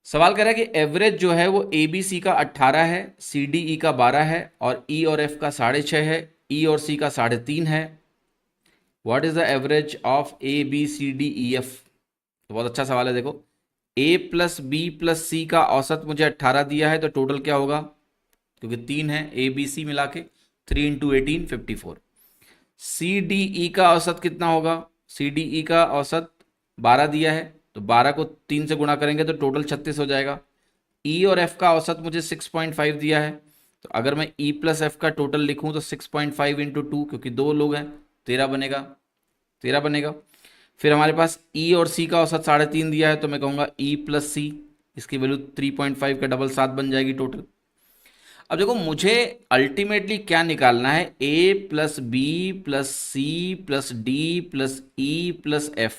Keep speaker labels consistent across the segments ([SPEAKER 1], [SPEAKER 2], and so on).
[SPEAKER 1] सवाल कह रहा है कि एवरेज जो है वो ए बी सी का 18 है, सी डी ई का 12 है और ई और एफ का 6.5 है, ई और सी का 3.5 है। What is the average of A B C D E F? तो बहुत अच्छा सवाल है। देखो, A plus B plus C का औसत मुझे 18 दिया है, तो टोटल क्या होगा? क्योंकि 3 है ए बी सी मिला के, 3 इंटू 18 54। सी डी ई का औसत कितना होगा? सी डी ई का औसत 12 दिया है, तो 12 को 3 से गुणा करेंगे तो टोटल 36 हो जाएगा। ई और एफ का औसत मुझे 6.5 दिया है, तो अगर मैं ई प्लस एफ का टोटल लिखूं तो 6.5 इंटू 2, क्योंकि 2 लोग हैं, 13 बनेगा। 13 बनेगा। फिर हमारे पास ई और सी का औसत 3.5 दिया है, तो मैं कहूँगा ई प्लस सी, इसकी वैल्यू 3.5 का डबल 7 बन जाएगी टोटल। अब देखो, मुझे अल्टीमेटली क्या निकालना है? A plus B plus C plus D plus E plus F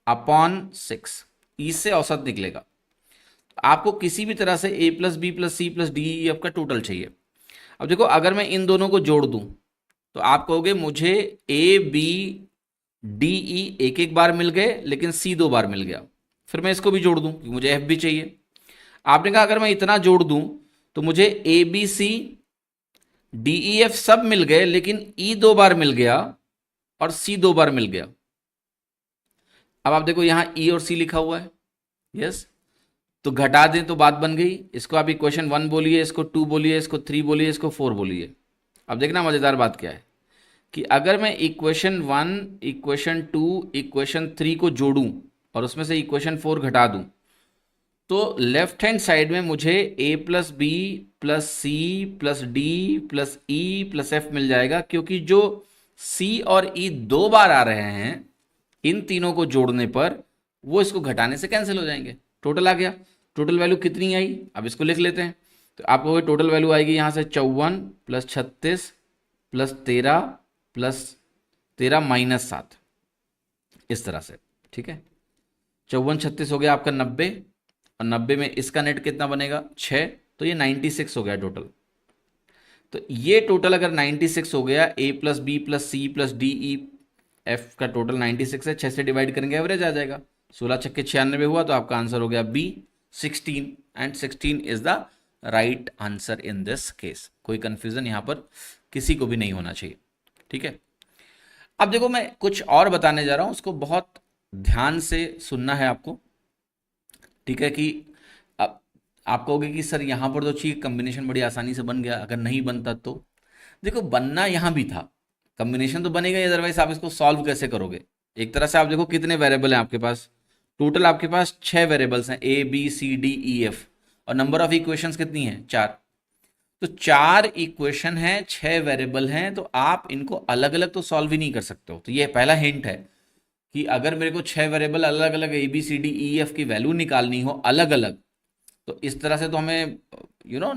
[SPEAKER 1] upon 6, इससे औसत निकलेगा। आपको किसी भी तरह से A plus B plus C plus D E F का टोटल चाहिए। अब देखो, अगर मैं इन दोनों को जोड़ दूं तो आप कहोगे मुझे ए बी डी ई एक एक बार मिल गए लेकिन सी 2 बार मिल गया। फिर मैं इसको भी जोड़ दूं क्योंकि मुझे एफ भी चाहिए। आपने कहा अगर मैं इतना जोड़ दूं तो मुझे A B C D E F सब मिल गए लेकिन ई 2 बार मिल गया और सी 2 बार मिल गया। अब आप देखो, यहां ई और सी लिखा हुआ है, यस, तो घटा दें तो बात बन गई। इसको आप इक्वेशन 1 बोलिए, इसको 2 बोलिए, इसको 3 बोलिए, इसको 4 बोलिए। अब देखना मजेदार बात क्या है कि अगर मैं इक्वेशन 1, इक्वेशन 2, इक्वेशन 3 को जोड़ूं और उसमें से इक्वेशन 4 घटा दूं, तो लेफ्ट हैंड साइड में मुझे A plus B plus C plus D plus E plus F मिल जाएगा, क्योंकि जो सी और ई 2 बार आ रहे हैं इन तीनों को जोड़ने पर वो इसको घटाने से कैंसिल हो जाएंगे। टोटल आ गया। टोटल वैल्यू कितनी आई? अब इसको लिख लेते हैं। तो आपको टोटल वैल्यू आएगी यहाँ से 54 प्लस 36 प्लस 13 प्लस 13 माइनस 7, इस तरह से। ठीक है, 54 36 हो गया आपका 90, और 90 में इसका नेट कितना बनेगा? 6, तो ये 96 हो गया टोटल। तो ये टोटल अगर 96 हो गया, A plus B plus C plus D E F का टोटल 96 है, 6 से डिवाइड करेंगे एवरेज आ जाएगा। 16 छक्के 96 हुआ, तो आपका आंसर हो गया B 16, and 16 is the right answer in this case. कोई कंफ्यूजन यहां पर किसी को भी नहीं होना चाहिए। ठीक है, अब देखो, मैं कुछ और बताने जा रहा हूं, उसको बहुत ध्यान से सुनना है आपको। ठीक है, कि अब आप कहोगे कि सर यहां पर तो चाहिए कॉम्बिनेशन बड़ी आसानी से बन गया, अगर नहीं बनता तो? देखो, बनना यहां भी था, कॉम्बिनेशन तो बनेगा ही, अदरवाइज आप इसको सॉल्व कैसे करोगे? एक तरह से आप देखो कितने वेरिएबल हैं आपके पास। टोटल आपके पास 6 वेरिएबल्स हैं, A B C D E F, और नंबर ऑफ इक्वेशंस कितनी है? 4। तो 4 इक्वेशन हैं, 6 वेरिएबल हैं, तो आप इनको अलग अलग तो सॉल्व ही नहीं कर सकते हो। तो ये पहला हिंट है कि अगर मेरे को 6 वेरिएबल अलग अलग A B C D E F की वैल्यू निकालनी हो अलग अलग, तो इस तरह से तो हमें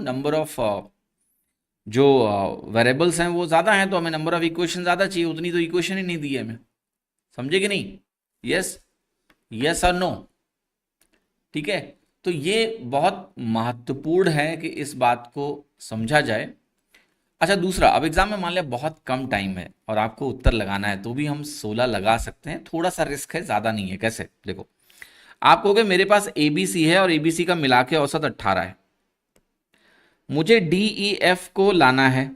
[SPEAKER 1] नंबर ऑफ जो वेरिएबल्स हैं वो ज़्यादा हैं, तो हमें नंबर ऑफ इक्वेशन ज़्यादा चाहिए। उतनी तो इक्वेशन ही नहीं दी है हमें। समझे कि नहीं? यस, यस और नो? ठीक है, तो ये बहुत महत्वपूर्ण है कि इस बात को समझा जाए। अच्छा, दूसरा, अब एग्जाम में मान लिया बहुत कम टाइम है और आपको उत्तर लगाना है, तो भी हम 16 लगा सकते हैं। थोड़ा सा रिस्क है, ज़्यादा नहीं है। कैसे? देखो, आप कहोगे मेरे पास ए बी सी है और ए बी सी का मिला के औसत 18 है, मुझे डी ई एफ को लाना है।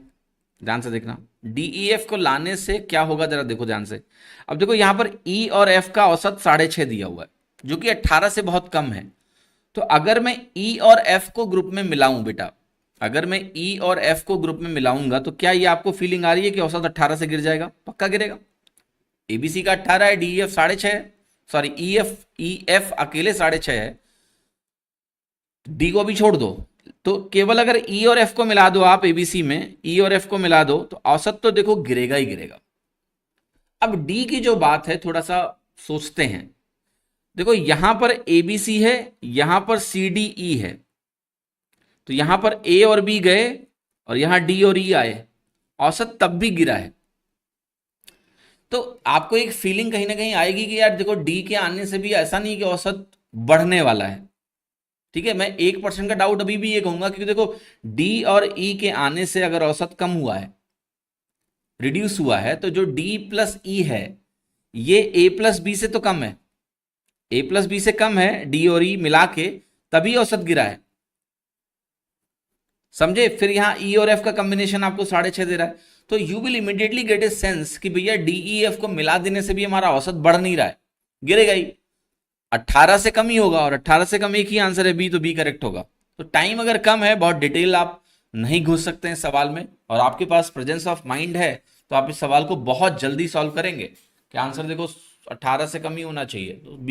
[SPEAKER 1] ध्यान से देखना, डी ई एफ को लाने से क्या होगा, जरा देखो ध्यान से। अब देखो, यहां पर ई और एफ का औसत 6.5 दिया हुआ है, जो कि 18 से बहुत कम है। तो अगर मैं ई और एफ को ग्रुप में मिलाऊं बेटा, अगर मैं ई और एफ को ग्रुप में मिलाऊंगा, तो क्या ये आपको फीलिंग आ रही है कि औसत 18 से गिर जाएगा? पक्का गिरेगा। एबीसी का 18 है, डी ई एफ 6.5 है, सॉरी ई एफ अकेले 6.5 है, डी को भी छोड़ दो। तो केवल अगर ई और एफ को मिला दो आप, एबीसी में ई और एफ को मिला दो, तो औसत तो देखो गिरेगा ही गिरेगा। अब डी की जो बात है, थोड़ा सा सोचते हैं। देखो, यहां पर एबीसी है, यहां पर सी डी ई है, तो यहां पर ए और बी गए और यहां डी और ई आए, औसत तब भी गिरा है। तो आपको एक फीलिंग कहीं ना कहीं आएगी कि यार देखो, डी के आने से भी ऐसा नहीं कि औसत बढ़ने वाला है। ठीक है, मैं 1% का डाउट अभी भी ये कहूंगा, क्योंकि देखो, डी और ई के आने से अगर औसत कम हुआ है, रिड्यूस हुआ है, तो जो डी प्लस ई है ये ए प्लस बी से तो कम है, ए प्लस बी से कम है डी और ई मिला के, तभी औसत गिरा है, समझे। फिर यहाँ ई और एफ का कॉम्बिनेशन आपको 6.5 दे रहा है, तो you will immediately gate a sense कि भैया डीई एफ को मिला देने से भी हमारा औसत बढ़ नहीं रहा है, गिरेगा ही, 18 से कम ही होगा, और 18 से कम एक ही आंसर है बी, तो बी करेक्ट होगा। तो टाइम अगर कम है, बहुत डिटेल आप नहीं घुस सकते हैं सवाल में, और आपके पास प्रेजेंस ऑफ माइंड है, तो आप इस सवाल को बहुत जल्दी सॉल्व करेंगे कि आंसर देखो 18 से कम ही होना चाहिए, तो